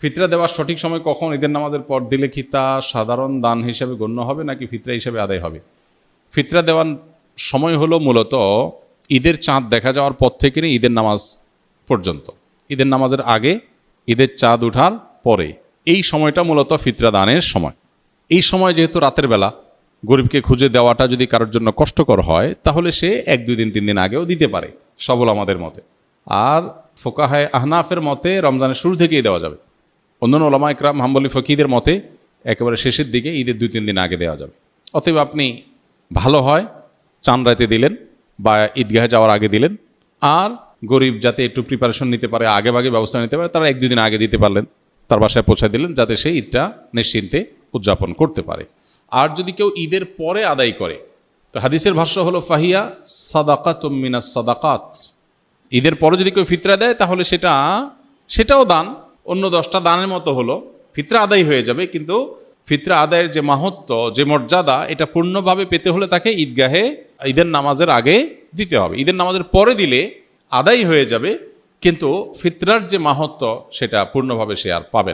ফিতরা দেওয়ার সঠিক সময় কখন? ঈদের নামাজের পর দিলে কি তা সাধারণ দান হিসেবে গণ্য হবে নাকি ফিতরা হিসেবে আদায় হবে? ফিতরা দেওয়ার সময় হলো মূলত ঈদের চাঁদ দেখা যাওয়ার পর থেকে নিয়ে ঈদের নামাজ পর্যন্ত। ঈদের নামাজের আগে, ঈদের চাঁদ ওঠার পরে, এই সময়টা মূলত ফিতরা দানের সময়। এই সময় যেহেতু রাতের বেলা, গরিবকে খুঁজে দেওয়াটা যদি কারোর জন্য কষ্টকর হয় তাহলে সে 1-2 দিন 3 দিন আগেও দিতে পারে সবল আমাদের মতে। আর ফোকাহায়ে আহনাফের মতে রমজানের শুরু থেকেই দেওয়া যাবে। অন্যান্য ওলামা ইকরাম হাম্বলি ফকিদের মতে একেবারে শেষের দিকে ঈদের 2-3 দিন আগে দেওয়া যাবে। অতএব আপনি ভালো হয় চাঁদ রাতে দিলেন বা ঈদগাহে যাওয়ার আগে দিলেন, আর গরিব যাতে একটু প্রিপারেশন নিতে পারে, আগে ভাগে ব্যবস্থা নিতে পারে, তারা 1-2 দিন আগে দিতে পারলেন, তার বাসায় পৌঁছে দিলেন যাতে সে ঈদটা নিশ্চিন্তে উদযাপন করতে পারে। আর যদি কেউ ঈদের পরে আদায় করে তো হাদিসের ভাষ্য হলো ফাহিয়া সাদাকাতুম মিনাস সাদাকাত। ঈদের পরে যদি কেউ ফিতরা দেয় তাহলে সেটাও দান, অন্য 10টা দানের মতো হলো, ফিতরা আদায় হয়ে যাবে। কিন্তু ফিতরা আদায়ের যে মাহাত্ম্য, যে মর্যাদা, এটা পূর্ণভাবে পেতে হলে তাকে ঈদগাহে ঈদের নামাজের আগে দিতে হবে। ঈদের নামাজের পরে দিলে আদায় হয়ে যাবে, কিন্তু ফিতরার যে মাহাত্ম্য সেটা পূর্ণভাবে সে আর পাবে না।